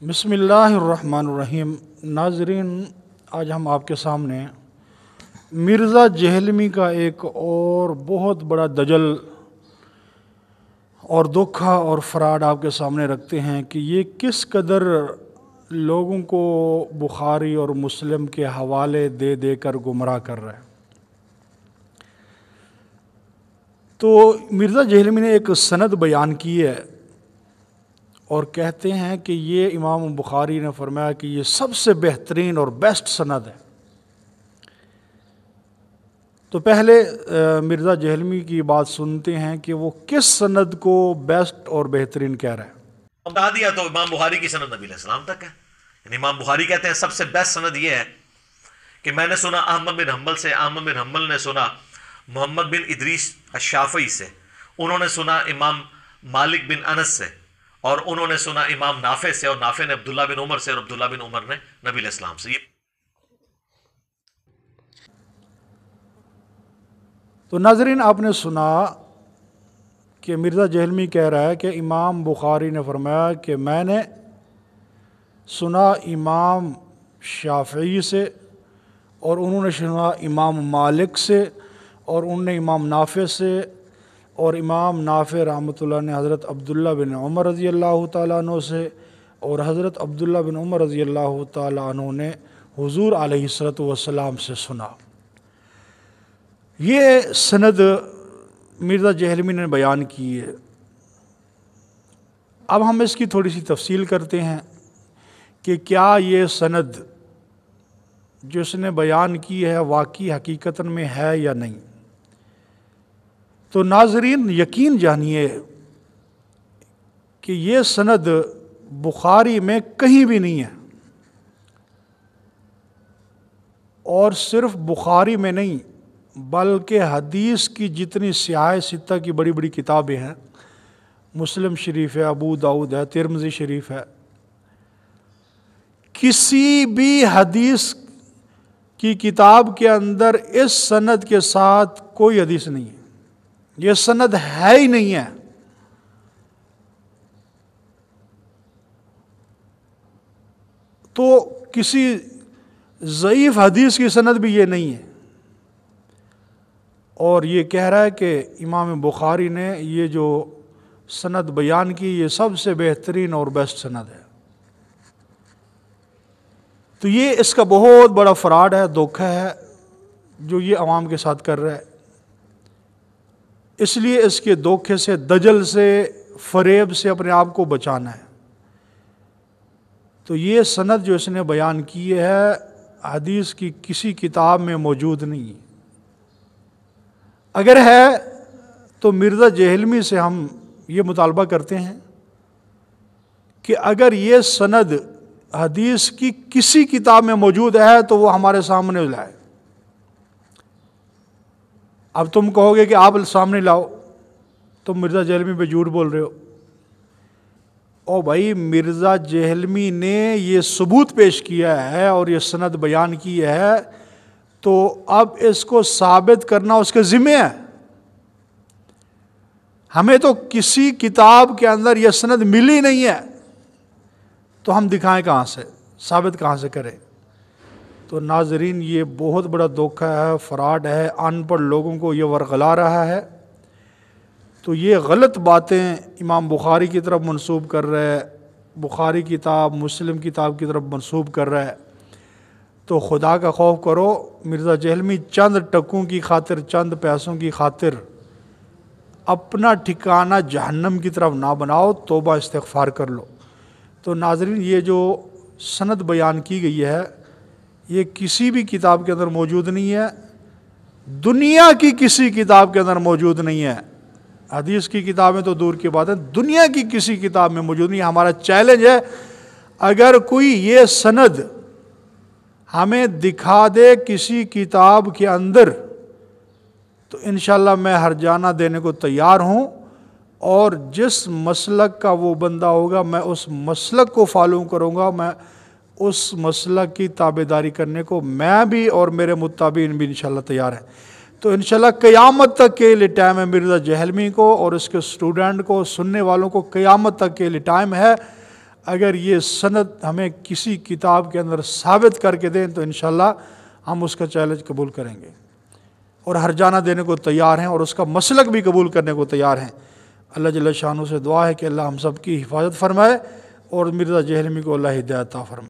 बिस्मिल्लाहिर्रहमानिर्रहीम। नाज़रीन, आज हम आपके सामने मिर्ज़ा जहलमी का एक और बहुत बड़ा दजल और धोखा और फ़राड आपके सामने रखते हैं कि ये किस कदर लोगों को बुखारी और मुस्लिम के हवाले दे दे कर गुमराह कर रहा है। तो मिर्ज़ा जहलमी ने एक सनद बयान की है और कहते हैं कि ये इमाम बुखारी ने फरमाया कि ये सबसे बेहतरीन और बेस्ट सनद है। तो पहले मिर्ज़ा जहलमी की बात सुनते हैं कि वो किस सनद को बेस्ट और बेहतरीन कह रहा है। बता दिया तो इमाम बुखारी की सनद नबी अलैहिस्सलाम तक है। यानी इमाम बुखारी कहते हैं सबसे बेस्ट सनद ये है कि मैंने सुना अहमद बिन हम्बल से, अहमद बिन हम्बल ने सुना मोहम्मद बिन इदरीस अश-शाफ़ई से, उन्होंने सुना इमाम मालिक बिन अनस से, और उन्होंने सुना इमाम नाफे से, और नाफे ने अब्दुल्ला बिन उमर से, और अब्दुल्ला बिन उमर ने नबी अलैहिस्सलाम से। तो नाज़रीन, आपने सुना कि मिर्ज़ा जहलमी कह रहा है कि इमाम बुखारी ने फरमाया कि मैंने सुना इमाम शाफ़ई से, और उन्होंने सुना इमाम मालिक से, और उन्होंने इमाम नाफे से, और इमाम नाफे रहमतुल्लाह ने हज़रत अब्दुल्ला बिन उमर रज़ी अल्लाह तआला अन्हु से, और हज़रत अब्दुल्ला बिन उमर रज़ी अल्लाह तआला अन्हु ने हुज़ूर अलैहिस्सलातु वस्सलाम से सुना। ये सनद मिर्ज़ा जहलमी ने बयान की है। अब हम इसकी थोड़ी सी तफसील करते हैं कि क्या ये सनद जो इसने बयान की है वाकई हकीकतन में है या नहीं। तो नाज़रीन, यकीन जानिए कि ये सनद बुखारी में कहीं भी नहीं है, और सिर्फ बुखारी में नहीं बल्कि हदीस की जितनी सियाह सित्ता की बड़ी बड़ी किताबें हैं, मुस्लिम शरीफ है, अबू दाऊद है, तिरमिज़ी शरीफ है, किसी भी हदीस की किताब के अंदर इस सनद के साथ कोई हदीस नहीं है। ये सनद है ही नहीं है। तो किसी ज़ईफ़ हदीस की सनद भी ये नहीं है, और ये कह रहा है कि इमाम बुखारी ने ये जो सनद बयान की ये सबसे बेहतरीन और बेस्ट सनद है। तो ये इसका बहुत बड़ा फ़राड है, धोखा है जो ये अवाम के साथ कर रहा है। इसलिए इसके धोखे से, दजल से, फ़रेब से अपने आप को बचाना है। तो ये सनद जो इसने बयान की है हदीस की किसी किताब में मौजूद नहीं। अगर है तो मिर्ज़ा जहलमी से हम ये मुतालबा करते हैं कि अगर ये सनद हदीस की किसी किताब में मौजूद है तो वो हमारे सामने लाए। अब तुम कहोगे कि आप सामने लाओ, तुम मिर्ज़ा जहलमी पे झूठ बोल रहे हो। ओ भाई, मिर्ज़ा जहलमी ने ये सबूत पेश किया है और ये सनद बयान की है, तो अब इसको साबित करना उसके ज़िम्मे है। हमें तो किसी किताब के अंदर यह सनद मिली नहीं है, तो हम दिखाएं कहाँ से, साबित कहाँ से करें। तो नाज़रीन, ये बहुत बड़ा धोखा है, फ़राड है, अनपढ़ लोगों को ये वरगला रहा है। तो ये गलत बातें इमाम बुखारी की तरफ मंसूब कर रहा है, बुखारी किताब, मुस्लिम किताब की तरफ मंसूब कर रहा है। तो खुदा का खौफ करो। मिर्ज़ा जहलमी चंद टकों की खातिर, चंद पैसों की खातिर अपना ठिकाना जहन्नम की तरफ ना बनाओ, तौबा इस्तिग़फ़ार कर लो। तो नाज़रीन, ये जो सनद बयान की गई है ये किसी भी किताब के अंदर मौजूद नहीं है, दुनिया की किसी किताब के अंदर मौजूद नहीं है। हदीस की किताबें तो दूर की बात है, दुनिया की किसी किताब में मौजूद नहीं है। हमारा चैलेंज है, अगर कोई ये सनद हमें दिखा दे किसी किताब के अंदर, तो इंशाअल्लाह मैं हरजाना देने को तैयार हूँ, और जिस मसलक का वो बंदा होगा मैं उस मसलक को फॉलो करूँगा, मैं उस मसलक की ताबेदारी करने को मैं भी और मेरे मुत्ताबिन भी इंशाअल्लाह तैयार हैं। तो इंशाअल्लाह क़यामत तक के लिए टाइम है मिर्ज़ा जहलमी को और उसके स्टूडेंट को, सुनने वालों को क़यामत तक के लिए टाइम है। اگر یہ سند ہمیں کسی کتاب کے اندر ثابت کر کے دیں تو انشاءاللہ ہم اس کا چیلنج قبول کریں گے اور ہرجانہ دینے کو تیار ہیں اور اس کا مسلک بھی قبول کرنے کو تیار ہیں۔ اللہ جل شانہ سے دعا ہے کہ اللہ ہم سب کی حفاظت فرمائے اور مرزا جہلمی کو اللہ ہدایت عطا فرمائے۔